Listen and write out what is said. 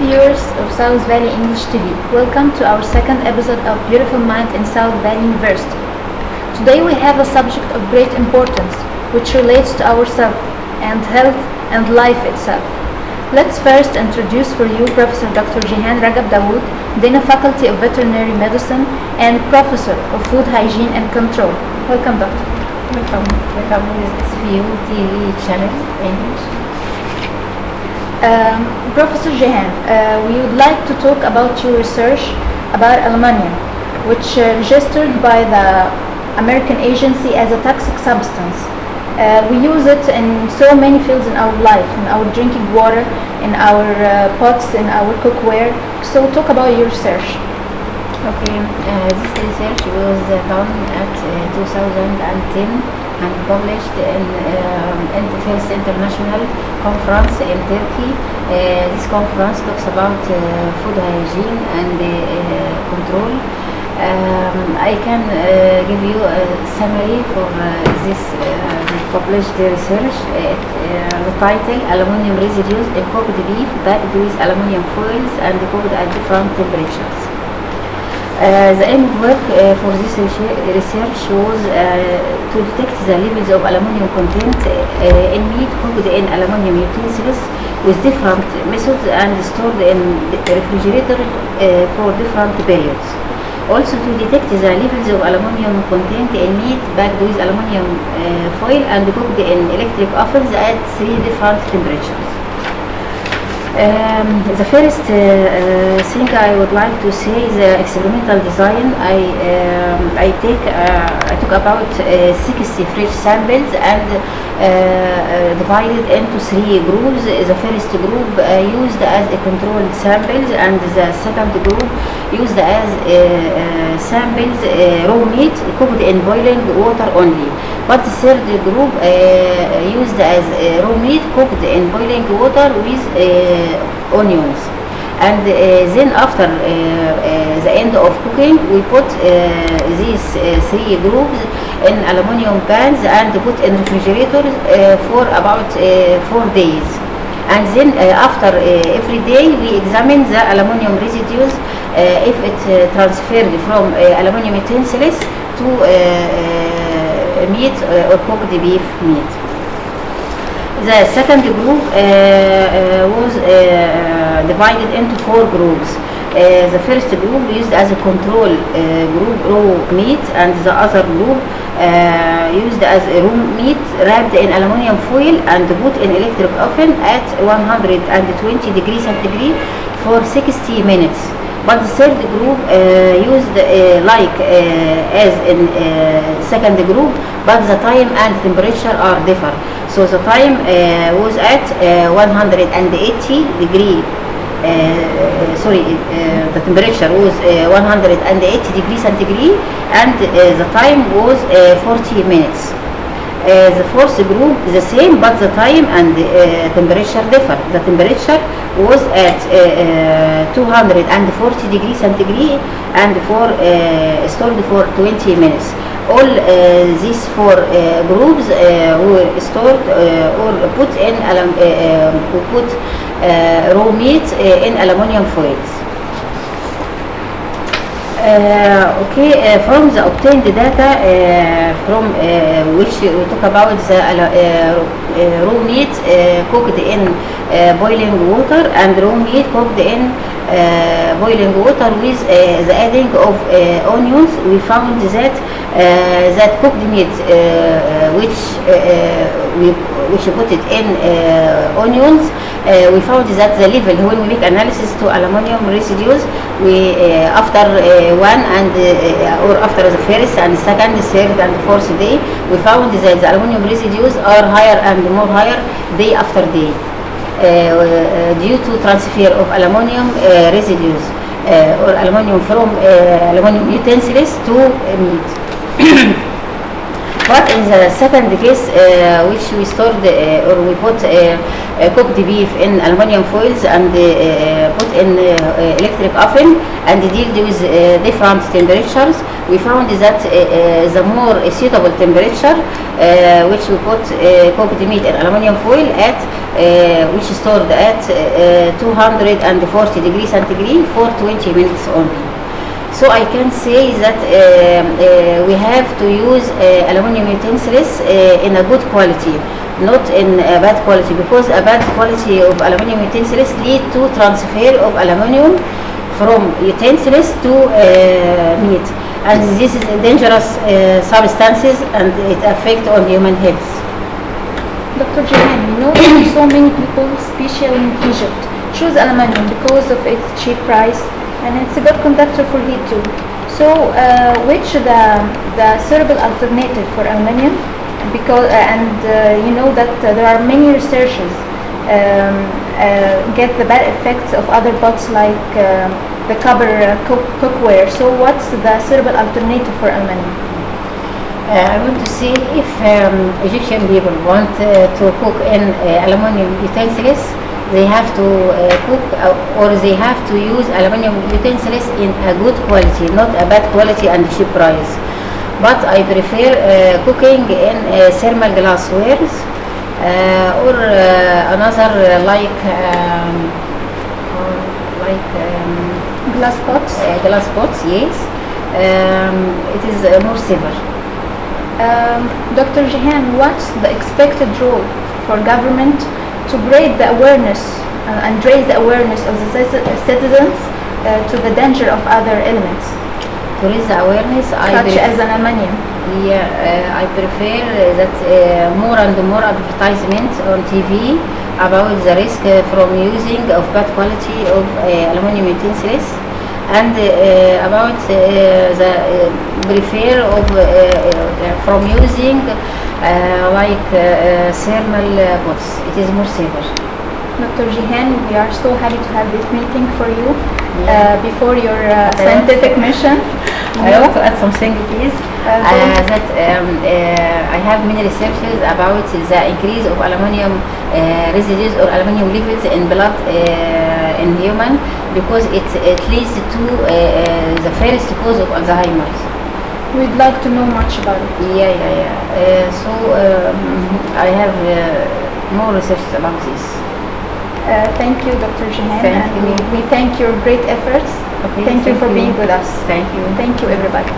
viewers of South Valley English TV. Welcome to our second episode of Beautiful Mind in South Valley University. Today we have a subject of great importance which relates to ourselves and health and life itself. Let's first introduce for you Professor Dr. Jihana Ragab, Dean of Faculty of Veterinary Medicine and Professor of Food Hygiene and Control. Welcome, Doctor. Welcome to this VU TV channel English. Professor Jehan, we would like to talk about your research about aluminum, which registered by the American agency as a toxic substance. We use it in so many fields in our life, in our drinking water, in our pots, in our cookware. So talk about your research. Okay, this research was done at 2010 and published in the first international conference in Turkey. This conference talks about food hygiene and control. I can give you a summary for this published research. The title: Aluminum residues in cooked beef packed with aluminum foils and cooked at different temperatures. The aim of work for this research was to detect the levels of aluminum content in meat cooked in aluminum utensils with different methods and stored in the refrigerator for different periods. Also to detect the levels of aluminum content in meat bagged with aluminum foil and cooked in electric ovens at 3 different temperatures. The first thing I would like to say is the experimental design. I took about 60 fresh samples and divided into 3 groups. The first group used as a controlled samples, and the second group used as samples raw meat cooked in boiling water only. But the third group used as raw meat cooked in boiling water with onions. And then after the end of cooking, we put these 3 groups in aluminum pans and put in refrigerators for about 4 days. And then after every day we examine the aluminum residues if it transferred from aluminum utensils to meat or cooked beef meat. The second group was divided into 4 groups. The first group used as a control group raw meat, and the other group used as a raw meat wrapped in aluminum foil and put in electric oven at 120 degrees centigrade for 60 minutes. But the third group used as in second group, but the time and temperature are different. So the time was at 180 degree. The temperature was 180 degrees centigrade, and the time was 40 minutes. The fourth group the same, but the time and temperature differ. The temperature was at 240 degrees centigrade and stored for 20 minutes. All these 4 groups were stored or put in raw meat in aluminum foils. From the obtained data from which we talk about the raw meat cooked in boiling water and raw meat cooked in boiling water with the adding of onions, we found that cooked meat which put it in onions, we found that the level when we make analysis to aluminum residues, we after one and or after the first and second, third and fourth day, we found that the aluminum residues are higher and more higher day after day due to transfer of aluminum residues or aluminum from aluminum utensils to meat. But in the second case, which we stored or we put cooked beef in aluminum foils and put in electric oven and dealt with different temperatures, we found that the more suitable temperature which we put cooked meat in aluminum foil at which stored at 240 degrees centigrade for 20 minutes only. So I can say that we have to use aluminum utensils in a good quality, not in a bad quality, because a bad quality of aluminum utensils lead to transfer of aluminum from utensils to meat, and this is dangerous substances and it affects on human health. Dr. Jihan, you know, so many people, especially in Egypt, choose aluminum because of its cheap price and it's a good conductor for heat too. So, which the suitable alternative for aluminum? Because you know that there are many researchers get the bad effects of other pots like the copper cookware. So, what's the suitable alternative for aluminum? I want to see if Egyptian people want to cook in aluminum utensils, they have to cook or they have to use aluminum utensils in a good quality, not a bad quality and cheap price. But I prefer cooking in thermal glasswares or another like Glass pots? Glass pots, yes. It is more safer. Dr. Jihan, what's the expected role for government to raise the awareness and raise the awareness of the citizens to the danger of other elements? To raise the awareness, such as an aluminum. Yeah, I prefer that more and more advertisement on TV about the risk from using of bad quality of aluminum utensils, and about the prefer of from using like thermal pots. It is more safer. Dr. Jihan, we are so happy to have this meeting for you before your Okay. scientific mission. I want to add something, please. That I have many researches about the increase of aluminum residues or aluminum levels in blood in human, because it leads to the first cause of Alzheimer's. We'd like to know much about it. Yeah. So I have more research about this. Thank you, Dr. Jihan. Thank and you. we thank your great efforts. Okay, Thank you for being with us. Thank you. Thank you, everybody.